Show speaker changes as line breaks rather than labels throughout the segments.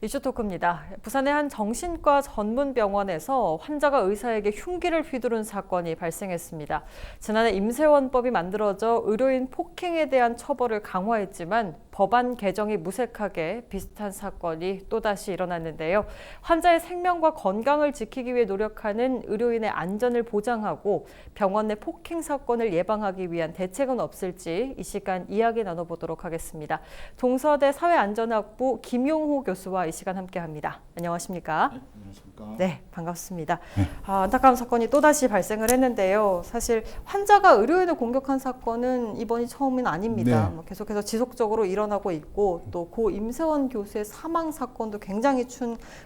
이슈 토크입니다. 부산의 한 정신과 전문 병원에서 환자가 의사에게 흉기를 휘두른 사건이 발생했습니다. 지난해 임세원법이 만들어져 의료인 폭행에 대한 처벌을 강화했지만 법안 개정이 무색하게 비슷한 사건이 또다시 일어났는데요. 환자의 생명과 건강을 지키기 위해 노력하는 의료인의 안전을 보장하고 병원 내 폭행 사건을 예방하기 위한 대책은 없을지 이 시간 이야기 나눠보도록 하겠습니다. 동서대 사회안전학부 김용호 교수와 이 시간 함께합니다. 안녕하십니까?
네, 안녕하십니까?
네, 반갑습니다. 안타까운 사건이 또다시 발생을 했는데요. 사실 환자가 의료인을 공격한 사건은 이번이 처음은 아닙니다.
네.
계속해서 지속적으로 일어나고 있고 또 고 임세원 교수의 사망 사건도 굉장히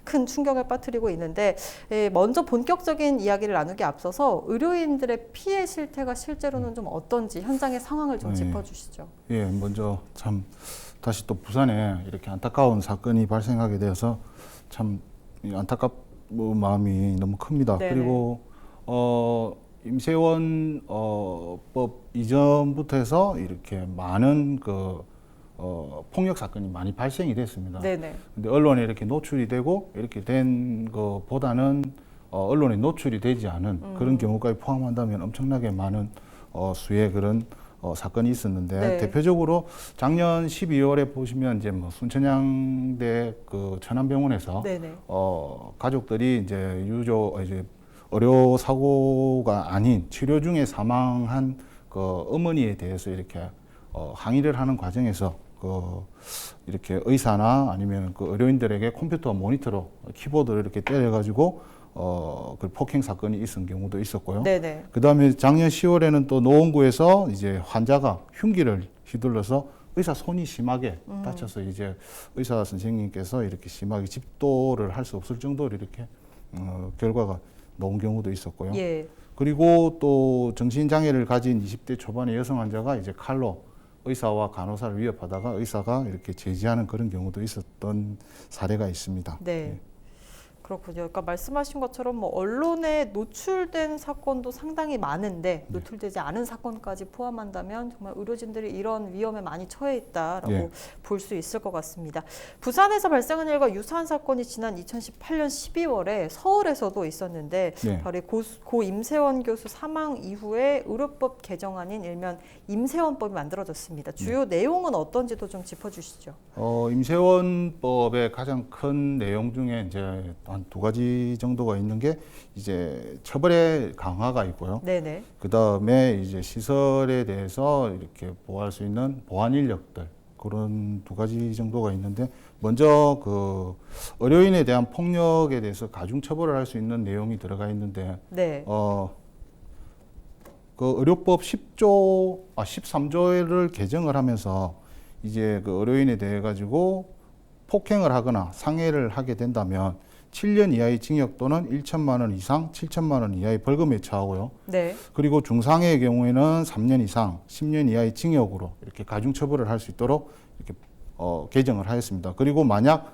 큰 충격을 빠뜨리고 있는데 먼저 본격적인 이야기를 나누기 앞서서 의료인들의 피해 실태가 실제로는 좀 어떤지 현장의 상황을 좀 짚어주시죠.
예, 먼저 참 다시 또 부산에 이렇게 안타까운 사건이 발생하게 되어서 참 안타까운 마음이 너무 큽니다.
네네.
그리고 임세원 법 이전부터 해서 이렇게 많은 폭력 사건이 많이 발생이 됐습니다.
네네.
근데 언론에 이렇게 노출이 되고 이렇게 된 것보다는 언론에 노출이 되지 않은 그런 경우까지 포함한다면 엄청나게 많은 수의 그런 사건이 있었는데
네.
대표적으로 작년 12월에 보시면 이제 뭐 순천향대 그 천안병원에서
네네.
가족들이 이제 이제 의료 사고가 아닌 치료 중에 사망한 그 어머니에 대해서 이렇게 항의를 하는 과정에서 이렇게 의사나 아니면 그 의료인들에게 컴퓨터 모니터로 키보드를 이렇게 때려가지고 그 폭행 사건이 있은 경우도 있었고요.
네네.
그다음에 작년 10월에는 또 노원구에서 이제 환자가 흉기를 휘둘러서 의사 손이 심하게 다쳐서 이제 의사 선생님께서 이렇게 심하게 집도를 할 수 없을 정도로 이렇게 결과가 나온 경우도 있었고요.
예.
그리고 또 정신장애를 가진 20대 초반의 여성 환자가 이제 칼로 의사와 간호사를 위협하다가 의사가 이렇게 제지하는 그런 경우도 있었던 사례가 있습니다.
네. 그렇군요. 그러니까 말씀하신 것처럼 뭐 언론에 노출된 사건도 상당히 많은데 노출되지 않은 사건까지 포함한다면 정말 의료진들이 이런 위험에 많이 처해 있다라고
예.
볼 수 있을 것 같습니다. 부산에서 발생한 일과 유사한 사건이 지난 2018년 12월에 서울에서도 있었는데
네.
바로 고 임세원 교수 사망 이후에 의료법 개정안인 일명 임세원법이 만들어졌습니다. 주요 내용은 어떤지도 좀 짚어주시죠.
임세원법의 가장 큰 내용 중에 이제 한 두 가지 정도가 있는 게 이제 처벌의 강화가 있고요.
네네.
그 다음에 이제 시설에 대해서 이렇게 보호할 수 있는 보안 인력들 그런 두 가지 정도가 있는데 먼저 그 의료인에 대한 폭력에 대해서 가중 처벌을 할 수 있는 내용이 들어가 있는데
네.
그 의료법 13조를 개정을 하면서 이제 그 의료인에 대해 가지고 폭행을 하거나 상해를 하게 된다면 7년 이하의 징역 또는 1천만 원 이상 7천만 원 이하의 벌금에 처하고요.
네.
그리고 중상해의 경우에는 3년 이상 10년 이하의 징역으로 이렇게 가중 처벌을 할 수 있도록 이렇게 개정을 하였습니다. 그리고 만약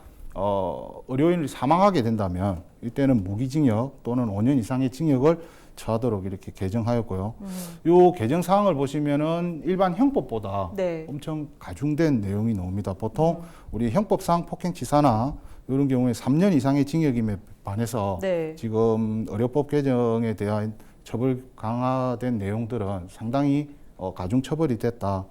의료인이 사망하게 된다면 이때는 무기징역 또는 5년 이상의 징역을 처하도록 이렇게 개정하였고요. 이 개정 사항을 보시면은 일반 형법보다
네.
엄청 가중된 내용이 나옵니다. 보통 우리 형법상 폭행치사나 이런 경우에 3년 이상의 징역임에 반해서
네.
지금 의료법 개정에 대한 처벌 강화된 내용들은 상당히 가중 처벌이 됐다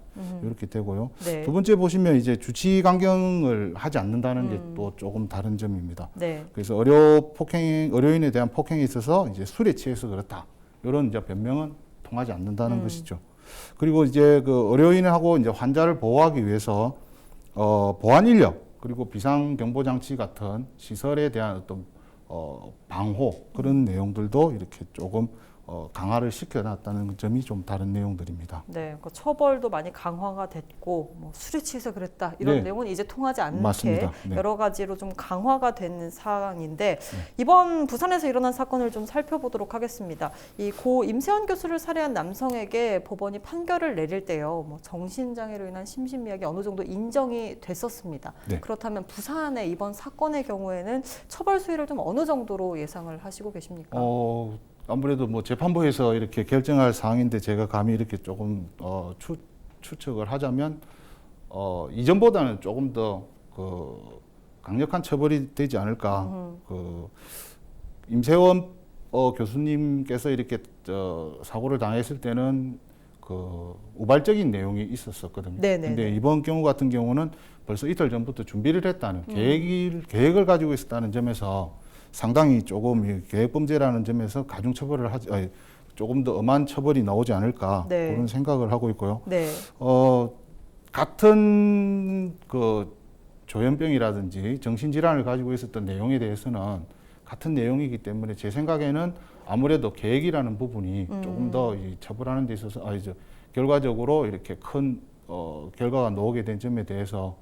이렇게 되고요.
네.
두 번째 보시면 이제 주치 강경을 하지 않는다는 게 또 조금 다른 점입니다.
네.
그래서 의료인에 대한 폭행에 있어서 이제 술에 취해서 그렇다 이런 이제 변명은 통하지 않는다는 것이죠. 그리고 이제 그 의료인하고 이제 환자를 보호하기 위해서 보안 인력 그리고 비상경보장치 같은 시설에 대한 어떤 방호 그런 내용들도 이렇게 조금 강화를 시켜놨다는 점이 좀 다른 내용들입니다.
네, 그러니까 처벌도 많이 강화가 됐고 뭐 술에 취해서 그랬다 이런
네.
내용은 이제 통하지 않게
맞습니다. 네.
여러 가지로 좀 강화가 된 사항인데 이번 부산에서 일어난 사건을 좀 살펴보도록 하겠습니다. 이 고 임세원 교수를 살해한 남성에게 법원이 판결을 내릴 때요, 뭐 정신장애로 인한 심신미약이 어느 정도 인정이 됐었습니다.
네.
그렇다면 부산의 이번 사건의 경우에는 처벌 수위를 좀 어느 정도로 예상을 하시고 계십니까?
아무래도 뭐 재판부에서 이렇게 결정할 사항인데 제가 감히 이렇게 조금 추측을 하자면 이전보다는 조금 더 강력한 처벌이 되지 않을까. 그 임세원 교수님께서 이렇게 사고를 당했을 때는 그 우발적인 내용이 있었었거든요.
네네네.
근데 이번 경우 같은 경우는 벌써 이틀 전부터 준비를 했다는 계획을 가지고 있었다는 점에서 상당히 조금 이 계획범죄라는 점에서 가중처벌을 하지, 아니, 조금 더 엄한 처벌이 나오지 않을까
네.
그런 생각을 하고 있고요.
네.
같은 그 조현병이라든지 정신질환을 가지고 있었던 내용에 대해서는 같은 내용이기 때문에 제 생각에는 아무래도 계획이라는 부분이 조금 더 이 처벌하는 데 있어서 결과적으로 이렇게 큰 결과가 나오게 된 점에 대해서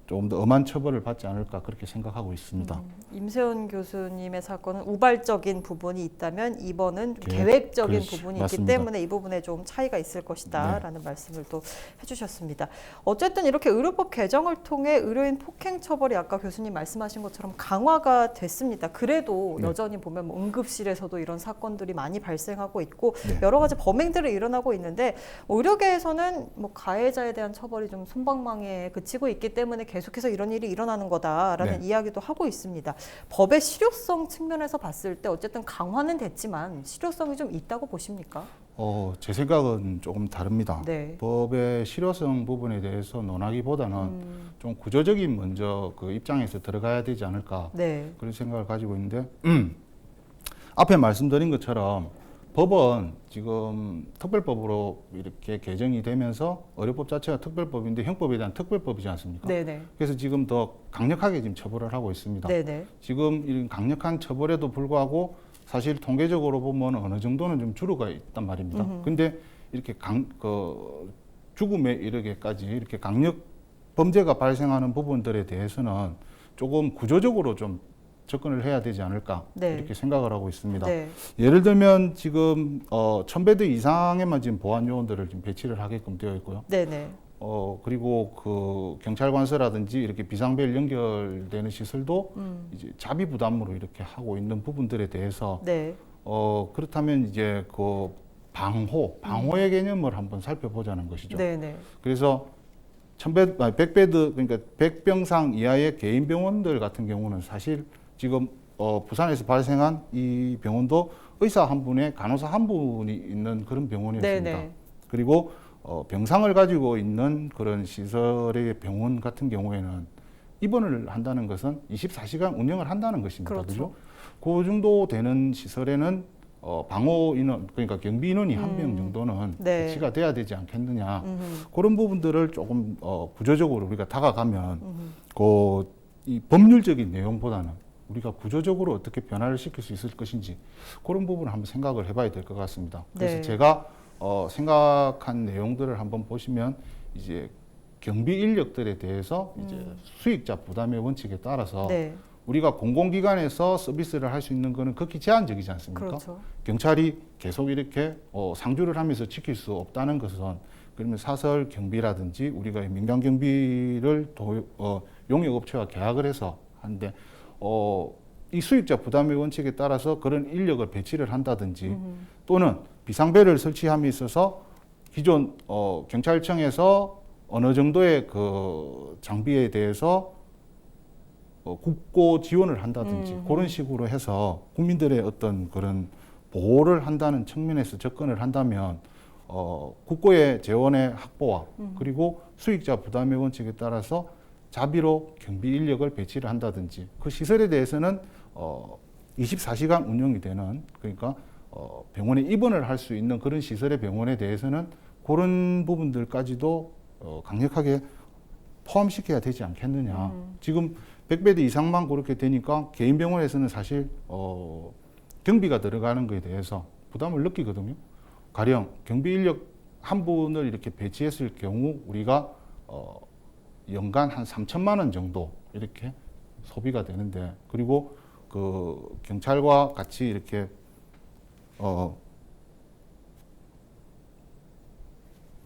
조금 더 엄한 처벌을 받지 않을까 그렇게 생각하고 있습니다.
임세원 교수님의 사건은 우발적인 부분이 있다면 이번은
계획,
계획적인
그렇지,
부분이
맞습니다.
있기 때문에 이 부분에 좀 차이가 있을 것이다라는 말씀을 또 해주셨습니다. 어쨌든 이렇게 의료법 개정을 통해 의료인 폭행 처벌이 아까 교수님 말씀하신 것처럼 강화가 됐습니다. 그래도
네.
여전히 보면 뭐 응급실에서도 이런 사건들이 많이 발생하고 있고
네.
여러 가지 범행들이 일어나고 있는데 의료계에서는 뭐 가해자에 대한 처벌이 좀 솜방망이에 그치고 있기 때문에 계속해서 이런 일이 일어나는 거다라는
네.
이야기도 하고 있습니다. 법의 실효성 측면에서 봤을 때 어쨌든 강화는 됐지만 실효성이 좀 있다고 보십니까?
제 생각은 조금 다릅니다.
네.
법의 실효성 부분에 대해서 논하기보다는 좀 구조적인 먼저 그 입장에서 들어가야 되지 않을까
네.
그런 생각을 가지고 있는데 앞에 말씀드린 것처럼 법은 지금 특별법으로 이렇게 개정이 되면서 의료법 자체가 특별법인데 형법에 대한 특별법이지 않습니까?
네네.
그래서 지금 더 강력하게 지금 처벌을 하고 있습니다.
네네.
지금 이런 강력한 처벌에도 불구하고 사실 통계적으로 보면 어느 정도는 좀 줄어가 있단 말입니다. 근데 이렇게 죽음에 이르게까지 이렇게 강력 범죄가 발생하는 부분들에 대해서는 조금 구조적으로 좀 접근을 해야 되지 않을까
네.
이렇게 생각을 하고 있습니다.
네.
예를 들면 지금 1000베드 이상에만 지금 보안 요원들을 지금 배치를 하게끔 되어 있고요.
네네.
그리고 그 경찰관서라든지 이렇게 비상벨 연결되는 시설도 이제 자비 부담으로 이렇게 하고 있는 부분들에 대해서
네.
그렇다면 이제 그 방호의 개념을 한번 살펴보자는 것이죠.
네네.
그래서 100베드 그러니까 100병상 이하의 개인 병원들 같은 경우는 사실 지금 부산에서 발생한 이 병원도 의사 한 분에 간호사 한 분이 있는 그런 병원이었습니다.
네네.
그리고 병상을 가지고 있는 그런 시설의 병원 같은 경우에는 입원을 한다는 것은 24시간 운영을 한다는 것입니다.
그렇죠.
그죠? 그 정도 되는 시설에는 방호 인원, 그러니까 경비 인원이 한 명 정도는
네.
배치가 돼야 되지 않겠느냐. 그런 부분들을 조금 구조적으로 우리가 다가가면 이 법률적인 내용보다는 우리가 구조적으로 어떻게 변화를 시킬 수 있을 것인지 그런 부분을 한번 생각을 해봐야 될 것 같습니다. 그래서
네.
제가 생각한 내용들을 한번 보시면 이제 경비 인력들에 대해서 이제 수익자 부담의 원칙에 따라서
네.
우리가 공공기관에서 서비스를 할 수 있는 거는 극히 제한적이지 않습니까?
그렇죠.
경찰이 계속 이렇게 상주를 하면서 지킬 수 없다는 것은 그러면 사설 경비라든지 우리가 민간 경비를 용역업체와 계약을 해서 하는데 이 수익자 부담의 원칙에 따라서 그런 인력을 배치를 한다든지 또는 비상벨을 설치함에 있어서 기존 경찰청에서 어느 정도의 그 장비에 대해서 국고 지원을 한다든지 그런 식으로 해서 국민들의 어떤 그런 보호를 한다는 측면에서 접근을 한다면 국고의 재원의 확보와 그리고 수익자 부담의 원칙에 따라서 자비로 경비 인력을 배치를 한다든지 그 시설에 대해서는 24시간 운영이 되는 그러니까 병원에 입원을 할 수 있는 그런 시설의 병원에 대해서는 그런 부분들까지도 강력하게 포함시켜야 되지 않겠느냐. 지금 100베드 이상만 그렇게 되니까 개인 병원에서는 사실 경비가 들어가는 것에 대해서 부담을 느끼거든요. 가령 경비 인력 한 분을 이렇게 배치했을 경우 우리가 연간 한 3천만 원 정도 이렇게 소비가 되는데 그리고 그 경찰과 같이 이렇게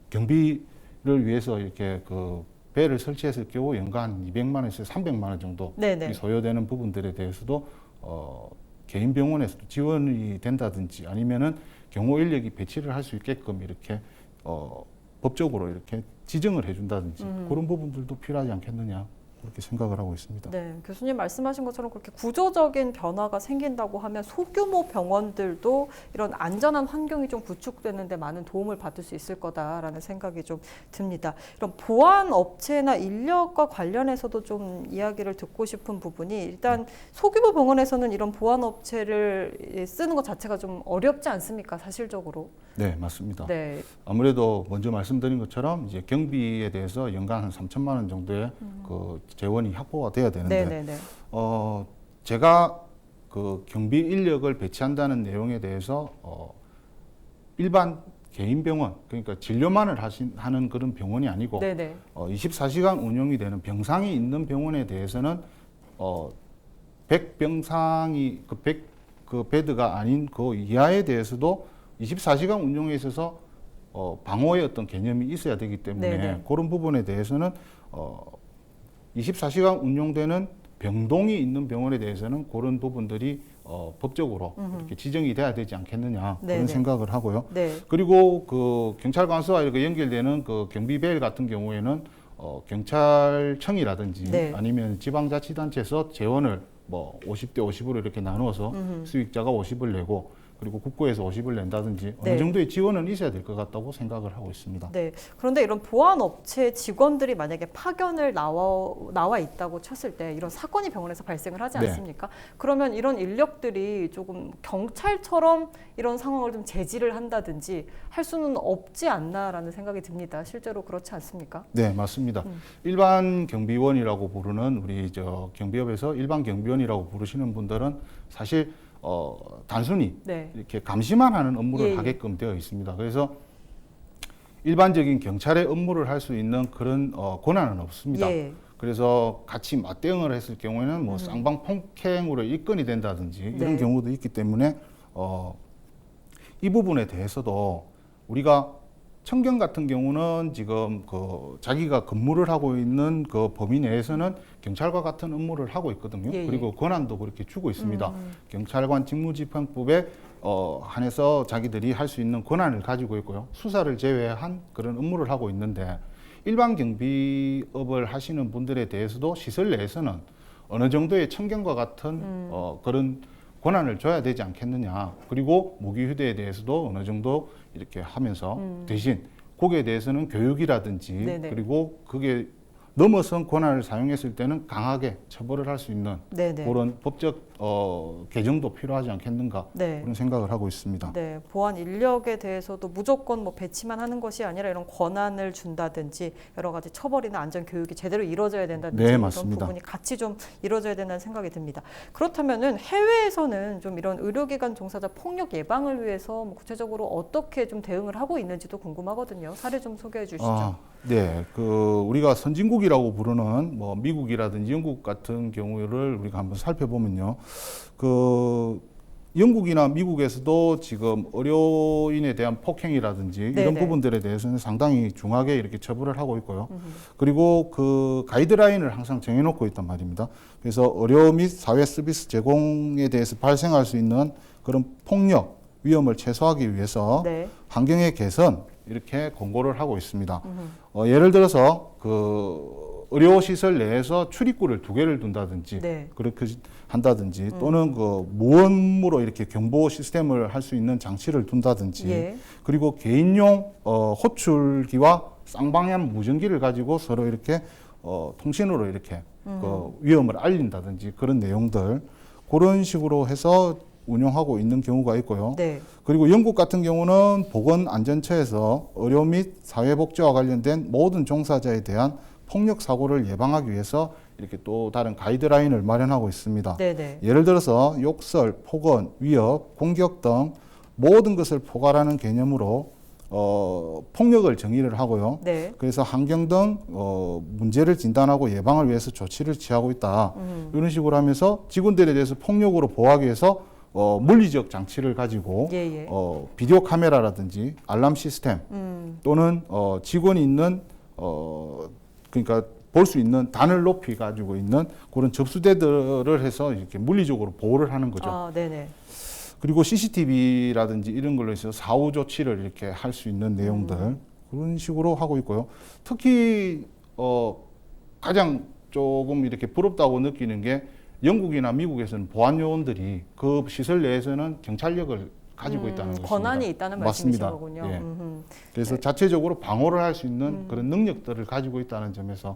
경비를 위해서 이렇게 그 배를 설치했을 경우 연간 200만 원에서 300만 원 정도
네네.
소요되는 부분들에 대해서도 개인 병원에서도 지원이 된다든지 아니면은 경호 인력이 배치를 할 수 있게끔 이렇게 법적으로 이렇게 지정을 해준다든지 그런 부분들도 필요하지 않겠느냐 그렇게 생각을 하고 있습니다.
네, 교수님 말씀하신 것처럼 그렇게 구조적인 변화가 생긴다고 하면 소규모 병원들도 이런 안전한 환경이 좀 구축되는 데 많은 도움을 받을 수 있을 거다라는 생각이 좀 듭니다. 이런 보안 업체나 인력과 관련해서도 좀 이야기를 듣고 싶은 부분이 일단 소규모 병원에서는 이런 보안 업체를 쓰는 것 자체가 좀 어렵지 않습니까? 사실적으로.
네, 맞습니다.
네.
아무래도 먼저 말씀드린 것처럼 이제 경비에 대해서 연간 한 3천만 원 정도의 그 재원이 확보가 돼야 되는데
네네네.
제가 그 경비 인력을 배치한다는 내용에 대해서 일반 개인 병원, 그러니까 진료만을 하는 그런 병원이 아니고
네네.
24시간 운영이 되는 병상이 있는 병원에 대해서는 100병상이 그 베드가 아닌 그 이하에 대해서도 24시간 운영에 있어서 방호의 어떤 개념이 있어야 되기 때문에
네네.
그런 부분에 대해서는 24시간 운영되는 병동이 있는 병원에 대해서는 그런 부분들이 법적으로 이렇게 지정이 돼야 되지 않겠느냐
네네.
그런 생각을 하고요.
네.
그리고 그 경찰관서와 이렇게 연결되는 그 경비벨 같은 경우에는 경찰청이라든지
네.
아니면 지방자치단체에서 재원을 뭐 50대 50으로 이렇게 나누어서 수익자가 50을 내고 그리고 국고에서 50을 낸다든지
네.
어느 정도의 지원은 있어야 될 것 같다고 생각을 하고 있습니다.
네. 그런데 이런 보안 업체 직원들이 만약에 파견을 나와 있다고 쳤을 때 이런 사건이 병원에서 발생을 하지
네.
않습니까? 그러면 이런 인력들이 조금 경찰처럼 이런 상황을 좀 제지를 한다든지 할 수는 없지 않나라는 생각이 듭니다. 실제로 그렇지 않습니까?
네, 맞습니다. 일반 경비원이라고 부르는 우리 경비업에서 일반 경비원이라고 부르시는 분들은 사실 단순히
네.
이렇게 감시만 하는 업무를
예.
하게끔 되어 있습니다. 그래서 일반적인 경찰의 업무를 할 수 있는 그런 권한은 없습니다.
예.
그래서 같이 맞대응을 했을 경우에는 뭐 쌍방폭행으로 입건이 된다든지 이런
네.
경우도 있기 때문에 이 부분에 대해서도 우리가 청경 같은 경우는 지금 그 자기가 근무를 하고 있는 그 범위 내에서는 경찰과 같은 업무를 하고 있거든요.
예, 예.
그리고 권한도 그렇게 주고 있습니다. 경찰관 직무집행법에 한해서 자기들이 할 수 있는 권한을 가지고 있고요. 수사를 제외한 그런 업무를 하고 있는데 일반 경비업을 하시는 분들에 대해서도 시설 내에서는 어느 정도의 청경과 같은 그런 권한을 줘야 되지 않겠느냐. 그리고 무기 휴대에 대해서도 어느 정도 이렇게 하면서 대신 거기에 대해서는 교육이라든지
네네.
그리고 그게 넘어선 권한을 사용했을 때는 강하게 처벌을 할 수 있는
네네.
그런 법적 개정도 필요하지 않겠는가
네.
그런 생각을 하고 있습니다.
네, 보안 인력에 대해서도 무조건 뭐 배치만 하는 것이 아니라 이런 권한을 준다든지 여러 가지 처벌이나 안전 교육이 제대로 이루어져야 된다든지
네,
이런
맞습니다.
부분이 같이 좀 이루어져야 된다는 생각이 듭니다. 그렇다면은 해외에서는 좀 이런 의료기관 종사자 폭력 예방을 위해서 뭐 구체적으로 어떻게 좀 대응을 하고 있는지도 궁금하거든요. 사례 좀 소개해 주시죠.
네, 우리가 선진국이라고 부르는 뭐 미국이라든지 영국 같은 경우를 우리가 한번 살펴보면요, 영국이나 미국에서도 지금 의료인에 대한 폭행이라든지 이런
네네.
부분들에 대해서는 상당히 중하게 이렇게 처벌을 하고 있고요. 그리고 그 가이드라인을 항상 정해놓고 있단 말입니다. 그래서 의료 및 사회 서비스 제공에 대해서 발생할 수 있는 그런 폭력 위험을 최소화하기 위해서
네.
환경의 개선 이렇게 권고를 하고 있습니다. 예를 들어서 그 의료시설 내에서 출입구를 2개를 둔다든지
네.
그렇게 한다든지 또는 그 무언무로 이렇게 경보 시스템을 할 수 있는 장치를 둔다든지
예.
그리고 개인용 호출기와 쌍방향 무전기를 가지고 서로 이렇게 통신으로 이렇게 그 위험을 알린다든지 그런 내용들 그런 식으로 해서 운영하고 있는 경우가 있고요.
네.
그리고 영국 같은 경우는 보건안전처에서 의료 및 사회복지와 관련된 모든 종사자에 대한 폭력 사고를 예방하기 위해서 이렇게 또 다른 가이드라인을 마련하고 있습니다.
네네.
예를 들어서 욕설, 폭언, 위협, 공격 등 모든 것을 포괄하는 개념으로 폭력을 정의를 하고요.
네.
그래서 환경 등 문제를 진단하고 예방을 위해서 조치를 취하고 있다. 이런 식으로 하면서 직원들에 대해서 폭력으로 보호하기 위해서 물리적 장치를 가지고
예, 예.
비디오 카메라라든지 알람 시스템 또는 직원이 있는 그러니까 볼 수 있는 단을 높이 가지고 있는 그런 접수대들을 해서 이렇게 물리적으로 보호를 하는 거죠.
아, 네네.
그리고 CCTV라든지 이런 걸로 해서 사후 조치를 이렇게 할 수 있는 내용들 그런 식으로 하고 있고요. 특히 가장 조금 이렇게 부럽다고 느끼는 게 영국이나 미국에서는 보안 요원들이 그 시설 내에서는 경찰력을 가지고 있다는 것입니다.
권한이 있다는 말씀이신
맞습니다.
거군요.
예. 그래서 자체적으로 방어를 할 수 있는 그런 능력들을 가지고 있다는 점에서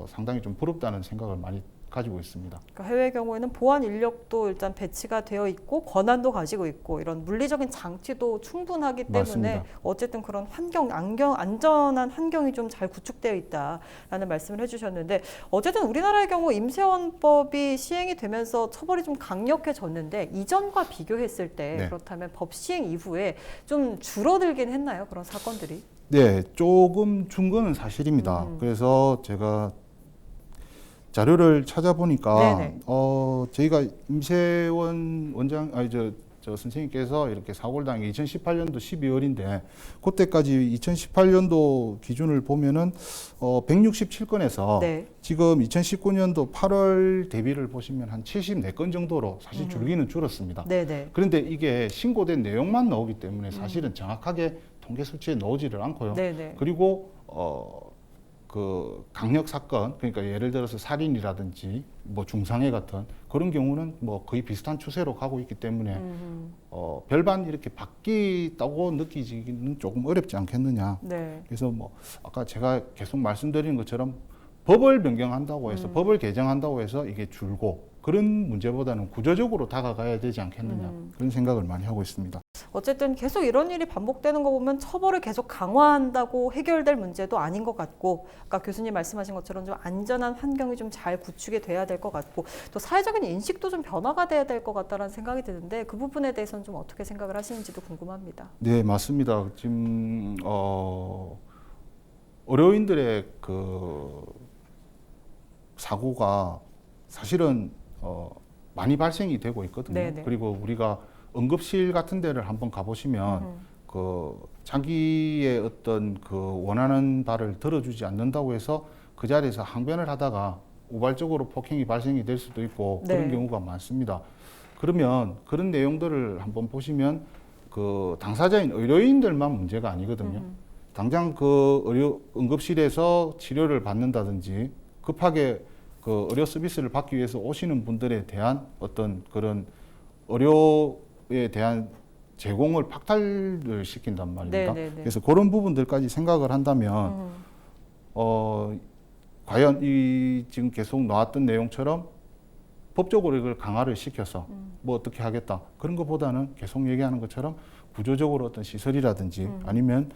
상당히 좀 부럽다는 생각을 많이 가지고 있습니다.
그러니까 해외의 경우에는 보안 인력도 일단 배치가 되어 있고 권한도 가지고 있고 이런 물리적인 장치도 충분하기 때문에
맞습니다.
어쨌든 그런 안전한 환경이 좀 잘 구축되어 있다라는 말씀을 해주셨는데 어쨌든 우리나라의 경우 임세원법이 시행이 되면서 처벌이 좀 강력해졌는데 이전과 비교했을 때
네.
그렇다면 법 시행 이후에 좀 줄어들긴 했나요? 그런 사건들이?
네, 조금 준 거는 사실입니다. 그래서 제가 자료를 찾아보니까
네네.
저희가 임세원 원장 저 선생님께서 이렇게 사고를 당한 게 2018년도 12월인데 그때까지 2018년도 기준을 보면은 167건에서
네.
지금 2019년도 8월 대비를 보시면 한 74건 정도로 사실 줄기는 줄었습니다.
네네.
그런데 이게 신고된 내용만 나오기 때문에 사실은 정확하게 통계 수치에 나오지를 않고요.
네네.
그리고 그 강력 사건, 그러니까 예를 들어서 살인이라든지 뭐 중상해 같은 그런 경우는 뭐 거의 비슷한 추세로 가고 있기 때문에 별반 이렇게 바뀌었다고 느끼기는 조금 어렵지 않겠느냐.
네.
그래서 뭐 아까 제가 계속 말씀드리는 것처럼 법을 변경한다고 해서 법을 개정한다고 해서 이게 줄고 그런 문제보다는 구조적으로 다가가야 되지 않겠느냐 그런 생각을 많이 하고 있습니다.
어쨌든 계속 이런 일이 반복되는 거 보면 처벌을 계속 강화한다고 해결될 문제도 아닌 것 같고 아까 교수님 말씀하신 것처럼 좀 안전한 환경이 좀 잘 구축이 돼야 될 것 같고 또 사회적인 인식도 좀 변화가 돼야 될 것 같다는 생각이 드는데 그 부분에 대해서는 좀 어떻게 생각을 하시는지도 궁금합니다.
네, 맞습니다. 지금 의료인들의 그 사고가 사실은 많이 발생이 되고 있거든요.
네네.
그리고 우리가 응급실 같은 데를 한번 가보시면 그 자기의 어떤 그 원하는 바를 들어주지 않는다고 해서 그 자리에서 항변을 하다가 우발적으로 폭행이 발생이 될 수도 있고
네.
그런 경우가 많습니다. 그러면 그런 내용들을 한번 보시면 그 당사자인 의료인들만 문제가 아니거든요. 당장 그 응급실에서 치료를 받는다든지 급하게 그 의료 서비스를 받기 위해서 오시는 분들에 대한 어떤 그런 의료에 대한 제공을 박탈을 시킨단 말입니다.
네네네.
그래서 그런 부분들까지 생각을 한다면 과연 이 지금 계속 나왔던 내용처럼 법적으로 이걸 강화를 시켜서 뭐 어떻게 하겠다 그런 것보다는 계속 얘기하는 것처럼 구조적으로 어떤 시설이라든지 아니면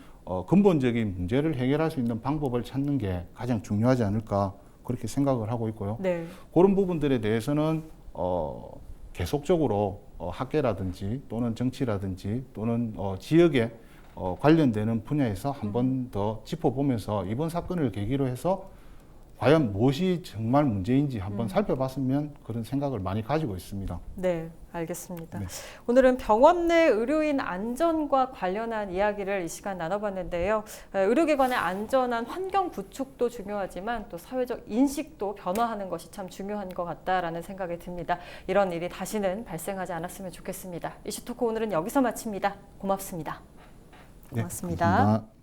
근본적인 문제를 해결할 수 있는 방법을 찾는 게 가장 중요하지 않을까 그렇게 생각을 하고 있고요.
네.
그런 부분들에 대해서는 계속적으로 학계라든지 또는 정치라든지 또는 지역에 관련되는 분야에서 한 번 더 짚어보면서 이번 사건을 계기로 해서 과연 무엇이 정말 문제인지 한번 살펴봤으면 그런 생각을 많이 가지고 있습니다.
네, 알겠습니다.
네.
오늘은 병원 내 의료인 안전과 관련한 이야기를 이 시간 나눠봤는데요. 의료기관의 안전한 환경 구축도 중요하지만 또 사회적 인식도 변화하는 것이 참 중요한 것 같다라는 생각이 듭니다. 이런 일이 다시는 발생하지 않았으면 좋겠습니다. 이슈토크 오늘은 여기서 마칩니다. 고맙습니다.
네,
고맙습니다.
감사합니다.